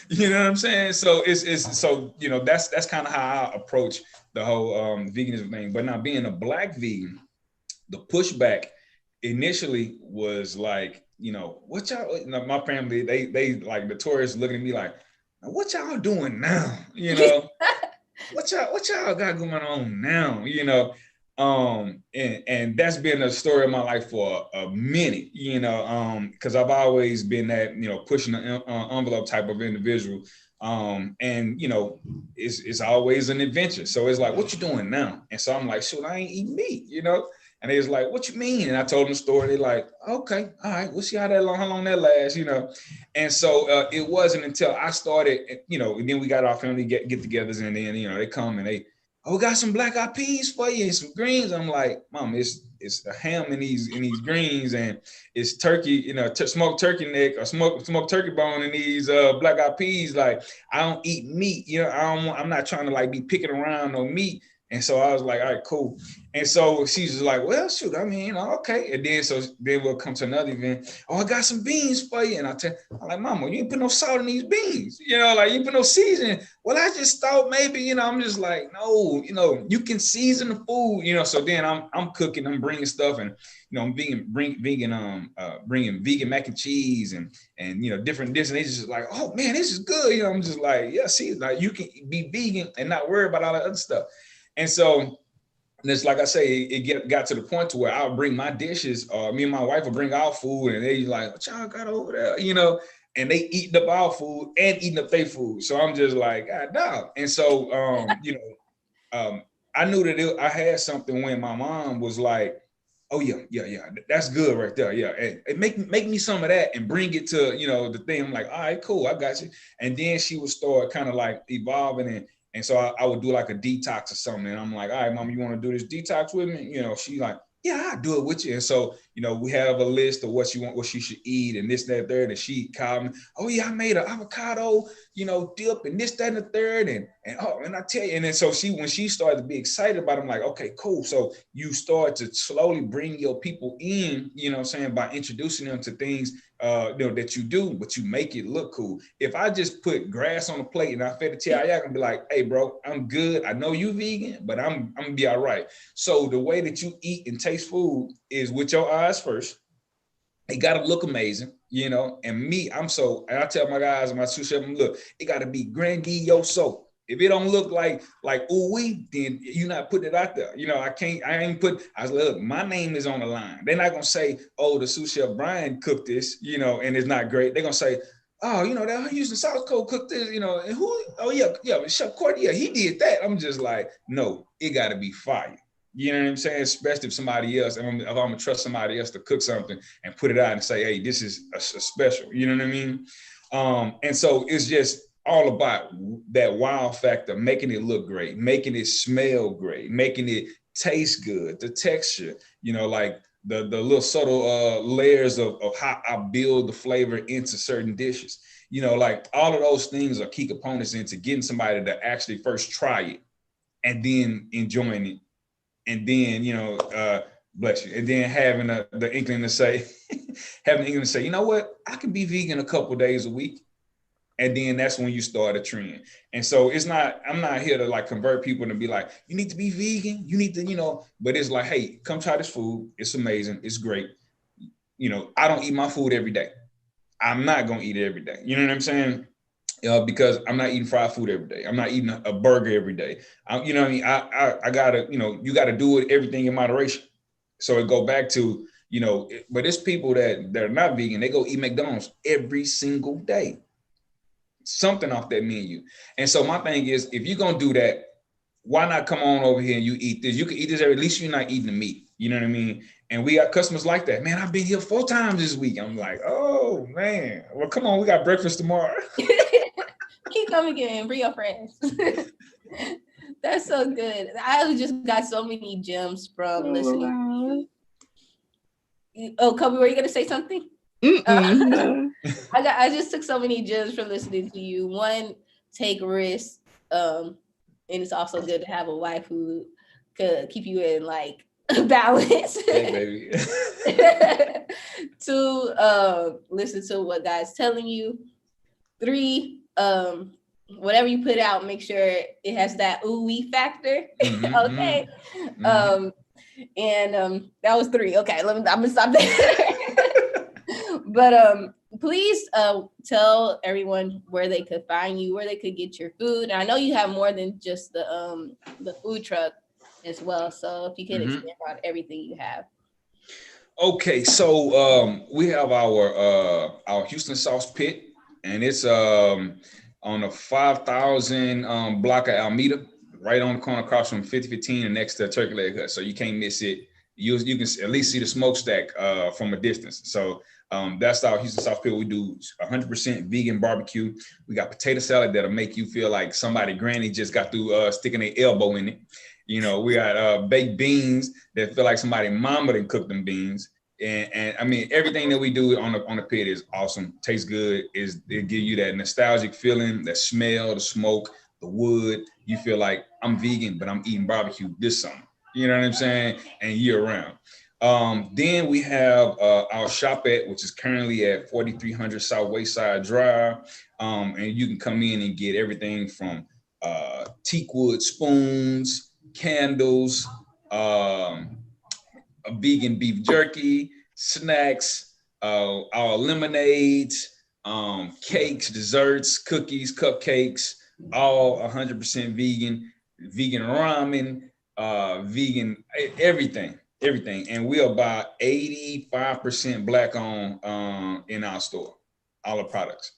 You know what I'm saying? So that's kind of how I approach the whole veganism thing. But now being a Black vegan, the pushback initially was like, what y'all, my family, they like notorious looking at me like, what y'all doing now? What y'all got going on now? And that's been a story of my life for a minute, because I've always been that, pushing the envelope type of individual. And it's always an adventure. So it's like, what you doing now? And so I'm like, shoot, I ain't eating meat, And they was like, what you mean? And I told them the story. They're like, okay, all right, we'll see how long that lasts, And so it wasn't until I started, and then we got our family get-togethers, and then, they come and they, oh, we got some black eyed peas for you and some greens. I'm like, Mom, it's a ham in these greens, and it's turkey, smoked turkey neck or smoked turkey bone in these black eyed peas. Like, I don't eat meat, I'm not trying to like be picking around no meat. And so I was like, all right, cool. And so she's just like, well, shoot, I mean, okay. And then we'll come to another event. Oh, I got some beans for you. And I'm like, Mama, you ain't put no salt in these beans. You ain't put no seasoning. Well, I just thought maybe, I'm just like, no, you can season the food, So then I'm cooking, I'm bringing stuff, and I'm bringing vegan mac and cheese and different this, and they just like, oh man, this is good. I'm just like, yeah, see, like you can be vegan and not worry about all that other stuff. And so it's like I say, it got to the point to where I'll bring my dishes, me and my wife will bring our food, and they like, what y'all got over there, and they eating up our food and eating up their food. So I'm just like, God, dog. And so, I knew that I had something when my mom was like, oh yeah, that's good right there. Yeah, and make me some of that and bring it to, the thing. I'm like, all right, cool, I got you. And then she would start kind of like evolving, and so I would do like a detox or something. And I'm like, all right, mom, you want to do this detox with me? She like, yeah, I'll do it with you. And so, we have a list of what she should eat and this, that, third. And she called me, oh yeah, I made an avocado, dip and this, that, and the third. And I tell you, and then so when she started to be excited about it, I'm like, okay, cool. So you start to slowly bring your people in, by introducing them to things that you do, but you make it look cool. If I just put grass on the plate and I fed it to you, I can be like, hey bro, I'm good. I know you vegan, but I'm gonna be all right. So the way that you eat and taste food is with your eyes first. It gotta look amazing, and me, and I tell my guys and my sous chef, look, it gotta be grandioso. If it don't look like ooh wee, then you're not putting it out there. I was like, look, my name is on the line. They're not gonna say, oh, the sous chef Brian cooked this, and it's not great. They're gonna say, oh, that Houston South Code cooked this, and who, oh yeah, Chef Courtney, yeah, he did that. I'm just like, no, it gotta be fire. You know what I'm saying? Especially if somebody else, if I'm gonna trust somebody else to cook something and put it out and say, hey, this is a special, you know what I mean? And so it's just all about that wow factor, making it look great, making it smell great, making it taste good, the texture, like the little subtle layers of how I build the flavor into certain dishes. Like all of those things are key components into getting somebody to actually first try it and then enjoying it. And then, bless you. And then having the inkling to say, you know what, I can be vegan a couple days a week. And then that's when you start a trend. And so I'm not here to like convert people and be like, you need to be vegan. You need to, but it's like, hey, come try this food. It's amazing. It's great. I don't eat my food every day. I'm not going to eat it every day. You know what I'm saying? Because I'm not eating fried food every day. I'm not eating a burger every day. You know what I mean? I gotta, you gotta do it, everything in moderation. So it go back to, but it's people that are not vegan. They go eat McDonald's every single day. Something off that menu. And so my thing is, if you're going to do that, why not come on over here and you eat this? You can eat this, at least you're not eating the meat. You know what I mean? And we got customers like that. Man, I've been here 4 times this week. I'm like, oh man, well, come on, we got breakfast tomorrow. Keep coming again, bring your friends. That's so good. I just got so many gems from listening. Oh, Kobe, were you gonna say something? I just took so many gems from listening to you. One, take risks. And it's also good to have a wife who could keep you in like balance. Hey, baby. 2, listen to what God's telling you. 3, whatever you put out, make sure it has that ooh-wee factor. Mm-hmm, okay. Mm-hmm. And that was 3. Okay, I'm gonna stop there. But please tell everyone where they could find you, where they could get your food. And I know you have more than just the food truck as well. So if you could expand on everything you have. Okay, so we have our Houston Sauce Pit, and it's on a 5,000 block of Alameda, right on the corner across from 5015 and next to Turkey Leg Hut. So you can't miss it. You can at least see the smokestack from a distance. So that's our Houston Sauce Pit. We do 100% vegan barbecue. We got potato salad that'll make you feel like somebody granny just got through sticking their elbow in it. We got baked beans that feel like somebody mama done cooked them beans. And I mean, everything that we do on the pit is awesome. Tastes good. It give you that nostalgic feeling, that smell, the smoke, the wood. You feel like I'm vegan, but I'm eating barbecue this summer. You know what I'm saying? And year round. Then we have our shop which is currently at 4300 South Wayside Drive. And you can come in and get everything from teakwood spoons, candles, a vegan beef jerky, snacks, our lemonades, cakes, desserts, cookies, cupcakes, all 100% vegan ramen, vegan, everything. And we are about 85% Black owned in our store. all the products.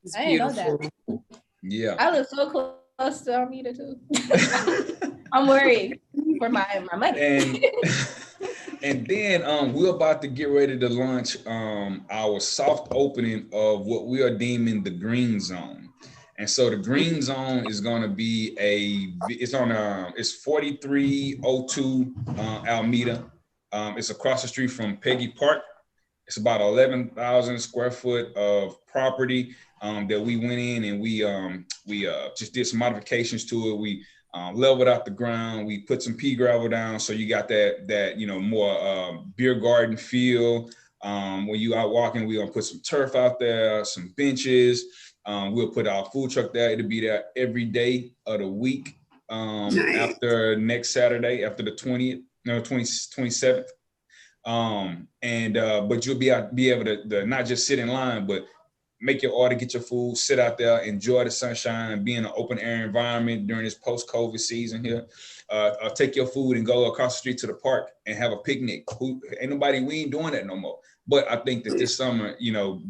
It's I didn't know beautiful. that. Yeah. I live so close to Armida too. I'm worried for my money. And then we're about to get ready to launch our soft opening of what we are deeming the green zone. And so the green zone is going to be it's 4302 Alameda. It's across the street from Peggy Park. It's about 11,000 square foot of property that we went in and we just did some modifications to it. We leveled out the ground. We put some pea gravel down, so you got that more beer garden feel. When you out walking, we're gonna put some turf out there, some benches. We'll put our food truck there. It'll be there every day of the week. Nice. After next Saturday, after the 27th. But you'll be able to not just sit in line, but make your order, get your food, sit out there, enjoy the sunshine, be in an open air environment during this post-COVID season here. Take your food and go across the street to the park and have a picnic. We ain't doing that no more. But I think that this summer,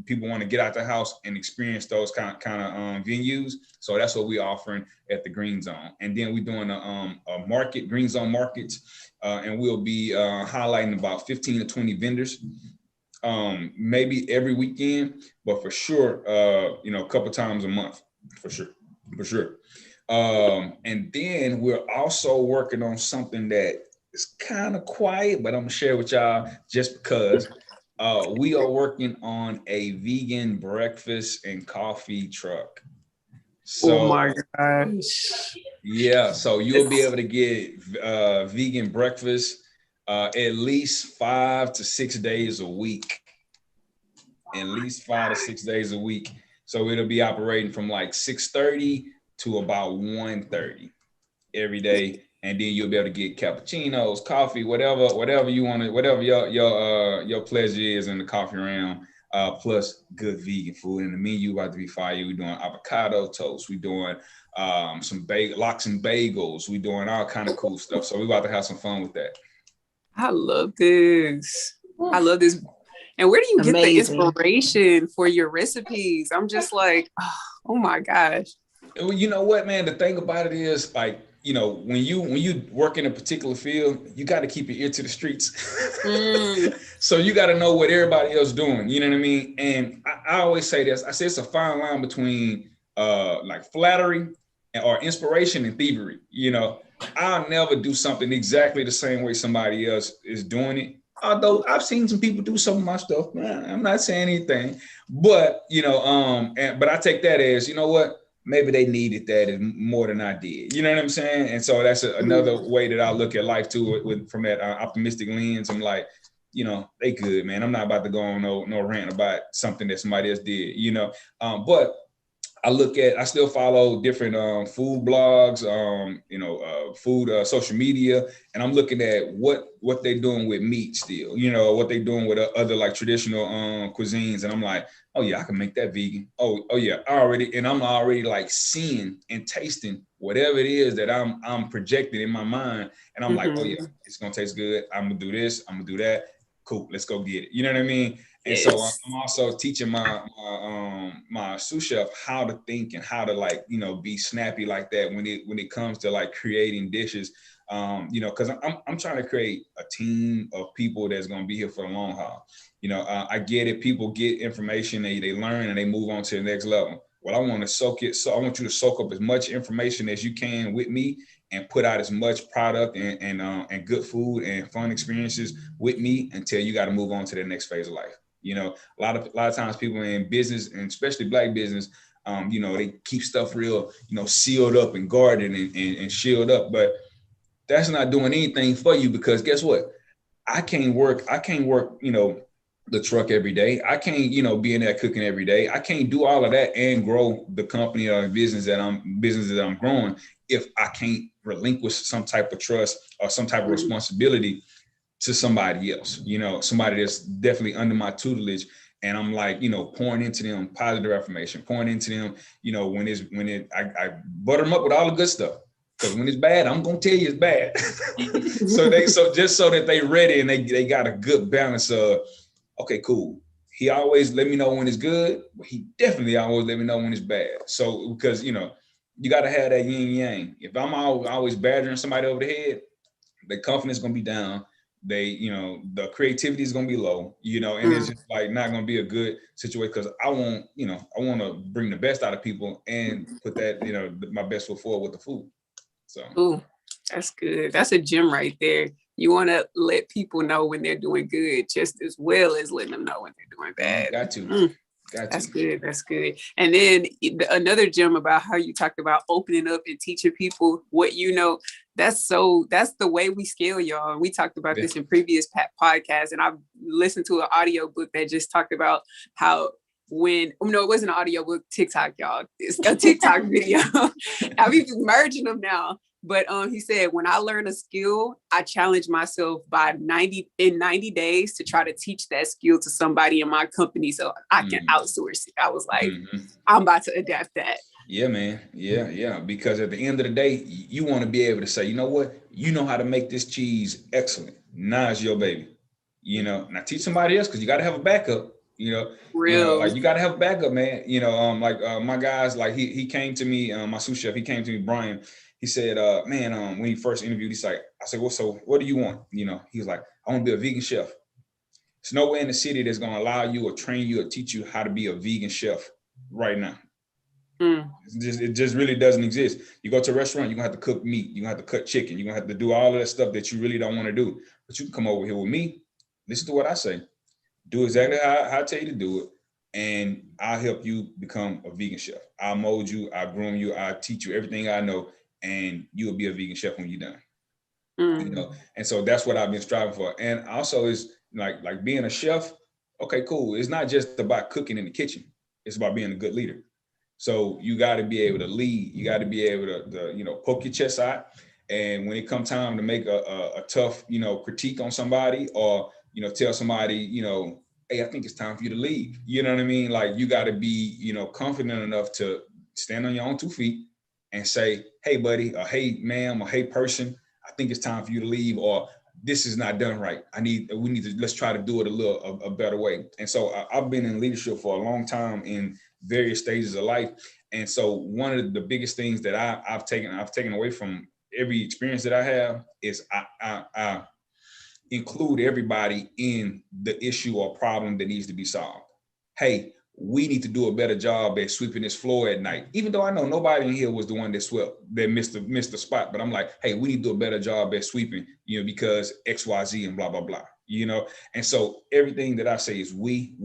people want to get out the house and experience those kind of venues. So that's what we're offering at the Green Zone. And then we're doing a market, Green Zone markets, and we'll be highlighting about 15 to 20 vendors. Maybe every weekend, but for sure, a couple times a month, for sure. And then we're also working on something that is kind of quiet, but I'm gonna share with y'all just because we are working on a vegan breakfast and coffee truck. So, oh my gosh. Yeah, so you'll be able to get vegan breakfast at least 5 to 6 days a week. At least 5 to 6 days a week. So it'll be operating from like 6:30 to about 1:30 every day. And then you'll be able to get cappuccinos, coffee, whatever you want to, whatever your pleasure is in the coffee realm, plus good vegan food. And the menu about to be fire. We're doing avocado toast. We're doing some lox and bagels. We're doing all kind of cool stuff. So we're about to have some fun with that. I love this. I love this. And where do you get the inspiration for your recipes? I'm just like, oh my gosh. You know what, man? The thing about it is, like, when you work in a particular field, you got to keep your ear to the streets. So you got to know what everybody else doing. You know what I mean? And I always say this. I say it's a fine line between like flattery or inspiration and thievery. I'll never do something exactly the same way somebody else is doing it. Although I've seen some people do some of my stuff, man, I'm not saying anything, but but I take that as, you know what, maybe they needed that more than I did. You know what I'm saying? And so that's another way that I look at life too, from that optimistic lens. I'm like, they good, man. I'm not about to go on no rant about something that somebody else did, but I still follow different food blogs, food social media, and I'm looking at what they're doing with meat still, what they're doing with other like traditional cuisines, and I'm like, oh yeah, I can make that vegan. Oh yeah, I'm already like seeing and tasting whatever it is that I'm projecting in my mind, and I'm like, oh yeah, it's gonna taste good. I'm gonna do this. I'm gonna do that. Cool, let's go get it. You know what I mean? And so I'm also teaching my sous chef how to think and how to be snappy like that when it comes to like creating dishes, because I'm trying to create a team of people that's going to be here for the long haul. I get it. People get information, they learn and they move on to the next level. Well, I want to soak it. So I want you to soak up as much information as you can with me and put out as much product and good food and fun experiences with me until you got to move on to the next phase of life. A lot of times people in business, and especially Black business, they keep stuff real, sealed up and guarded and shielded up. But that's not doing anything for you, because guess what? I can't work, the truck every day. I can't, be in there cooking every day. I can't do all of that and grow the company or business that I'm growing if I can't relinquish some type of trust or some type of responsibility to somebody else, somebody that's definitely under my tutelage. And I'm like, pouring into them positive affirmation, pouring into them, I butter them up with all the good stuff. Because when it's bad, I'm going to tell you it's bad. so just so that they ready and they got a good balance of, okay, cool. He always let me know when it's good, but he definitely always let me know when it's bad. So, because, you know, you got to have that yin yang. If I'm always badgering somebody over the head, the confidence is going to be down. The creativity is going to be low, you know, and it's just like not going to be a good situation, because I want to bring the best out of people and put that, you know, my best foot forward with the food. So. Ooh, that's good. That's a gem right there. You want to let people know when they're doing good just as well as letting them know when they're doing bad. Got to. That's good. That's good. And then another gem about how you talked about opening up and teaching people what you know. That's the way we scale, y'all. We talked about this in previous podcasts, and I've listened to an audio book that just talked about how it wasn't an audio book, TikTok, y'all. It's a TikTok video. I'm even merging them now. But he said, when I learn a skill, I challenge myself in 90 days to try to teach that skill to somebody in my company so I can outsource it. I was like, I'm about to adapt that. Yeah, man. Yeah. Because at the end of the day, you want to be able to say, you know what? You know how to make this cheese excellent. Now it's your baby. You know, now teach somebody else, because you got to have a backup. You know, like you got to have a backup, man. You know, my guys, like he came to me, my sous chef, he came to me, Brian. He said, when he first interviewed, he's like, I said, well, so what do you want? You know, he was like, I want to be a vegan chef. There's nowhere in the city that's going to allow you or train you or teach you how to be a vegan chef right now. It just really doesn't exist. You go to a restaurant, you're going to have to cook meat. You're going to have to cut chicken. You're going to have to do all of that stuff that you really don't want to do. But you can come over here with me. Listen to what I say. Do exactly how I tell you to do it. And I'll help you become a vegan chef. I'll mold you. I'll groom you. I'll teach you everything I know. And you'll be a vegan chef when you're done. You know, and so that's what I've been striving for. And also is like being a chef. Okay, cool. It's not just about cooking in the kitchen. It's about being a good leader. So you got to be able to lead. You got to be able to poke your chest out. And when it comes time to make a tough, critique on somebody, or, tell somebody, hey, I think it's time for you to leave. You know what I mean? Like, you got to be, confident enough to stand on your own 2 feet and say, hey, buddy, or hey, ma'am, or hey, person, I think it's time for you to leave, or this is not done right. Let's try to do it a better way. And so I've been in leadership for a long time in various stages of life. And so one of the biggest things that I've taken away from every experience that I have is I include everybody in the issue or problem that needs to be solved. Hey, we need to do a better job at sweeping this floor at night. Even though I know nobody in here was the one that swept, that missed the spot. But I'm like, hey, we need to do a better job at sweeping, because XYZ and blah, blah, blah, And so everything that I say is we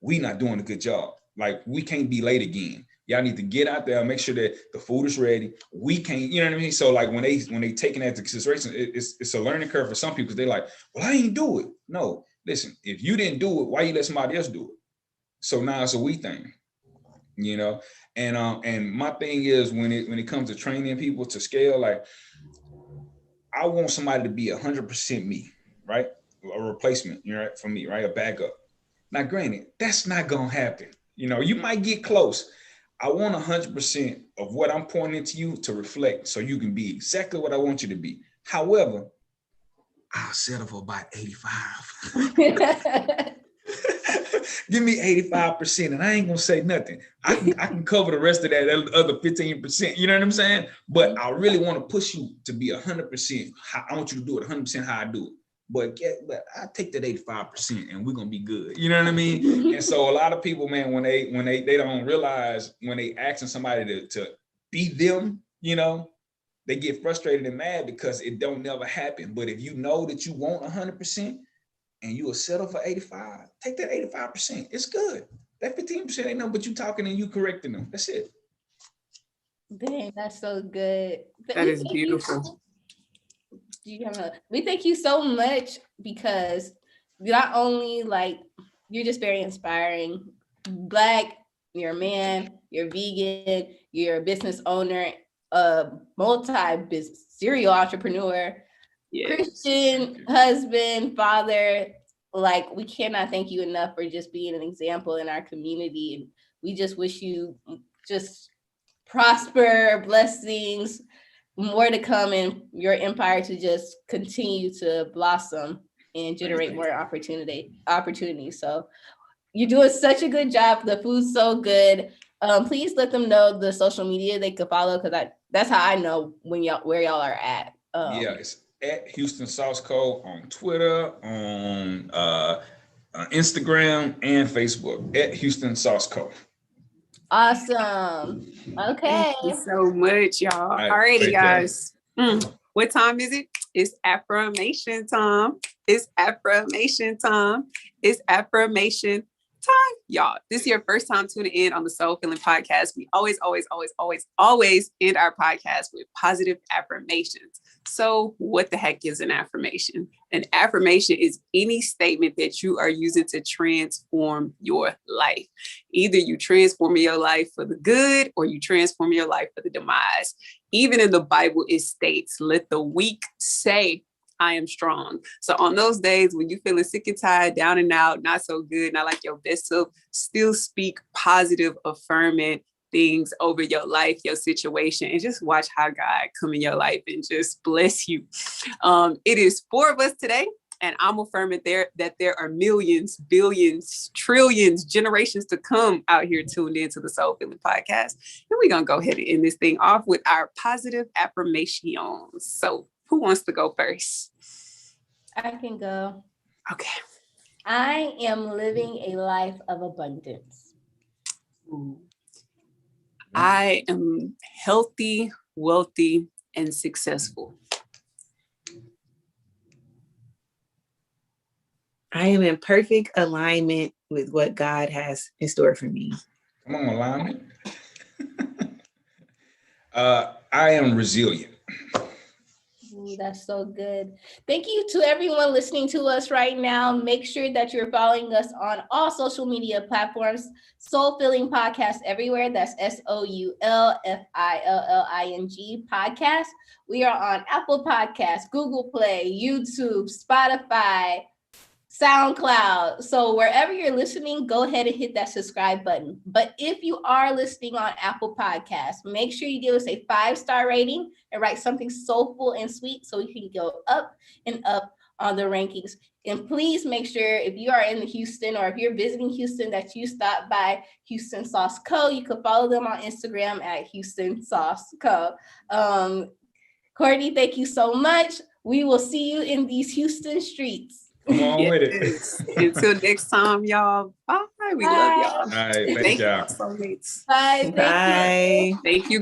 not doing a good job. Like, we can't be late again. Y'all need to get out there and make sure that the food is ready. We can't, you know what I mean? So like when they taking that into consideration, it's a learning curve for some people, because they're like, well, I ain't do it. No, listen, if you didn't do it, why you let somebody else do it? So now it's a we thing, and my thing is when it comes to training people to scale, like, I want somebody to be 100% me, right? A replacement, for me, right? A backup. Now, granted, that's not going to happen. You might get close. I want 100% of what I'm pointing to you to reflect, so you can be exactly what I want you to be. However, I'll settle for about 85. Give me 85%, and I ain't gonna say nothing. I can cover the rest of that other 15%. You know what I'm saying? But I really want to push you to be 100%. I want you to do it 100% how I do it. But I take that 85%, and we're gonna be good. You know what I mean? And so a lot of people, man, when they don't realize, when they asking somebody to be them, they get frustrated and mad because it don't never happen. But if you know that you want 100%. And you will settle for 85, take that 85%. It's good. That 15% ain't nothing but you talking and you correcting them. That's it. Dang, that's so good. That is beautiful. We thank you so much, because not only you're just very inspiring. Black, you're a man, you're vegan, you're a business owner, a multi-business serial entrepreneur. Yes. Christian husband, father, we cannot thank you enough for just being an example in our community. And we just wish you just prosper, blessings, more to come, and your empire to just continue to blossom. and generate more opportunities. So you're doing such a good job. The food's so good. Please let them know the social media they could follow, because that's how I know where y'all are at. It's at Houston Sauce Co. on Twitter, on Instagram, and Facebook at Houston Sauce Co. Awesome. Okay. Thank you so much, y'all. Alrighty, guys. What time is it? It's affirmation time. It's affirmation time. It's affirmation time, y'all. This is your first time tuning in on the Soul Filling Podcast. We always end our podcast with positive affirmations. So what the heck is an affirmation? An affirmation is any statement that you are using to transform your life. Either you transform your life for the good, or you transform your life for the demise. Even in the Bible, it states, let the weak say, I am strong. So on those days when you're feeling sick and tired, down and out, not so good, not like your best self, still speak positive, affirming things over your life, your situation, and just watch how God come in your life and just bless you. It is 4 of us today, and I'm affirming that there are millions, billions, trillions, generations to come out here tuned into the Soul Filling Podcast. And we're going to go ahead and end this thing off with our positive affirmations. So who wants to go first? I can go. Okay. I am living a life of abundance. I am healthy, wealthy, and successful. I am in perfect alignment with what God has in store for me. Come on, alignment. I am resilient. Ooh, that's so good. Thank you to everyone listening to us right now. Make sure that you're following us on all social media platforms. Soul Filling Podcast everywhere. That's SoulFillling Podcast. We are on Apple Podcasts, Google Play, YouTube, Spotify, SoundCloud. So wherever you're listening, go ahead and hit that subscribe button. But if you are listening on Apple Podcasts, make sure you give us a 5-star rating and write something soulful and sweet so we can go up and up on the rankings. And please make sure, if you are in Houston or if you're visiting Houston, that you stop by Houston Sauce Co. You can follow them on Instagram at Houston Sauce Co. Courtney, thank you so much. We will see you in these Houston streets. Come on with it. Until next time, y'all. Bye. We love y'all. All right, thank y'all. Soulmates. Bye. Bye. Thank you.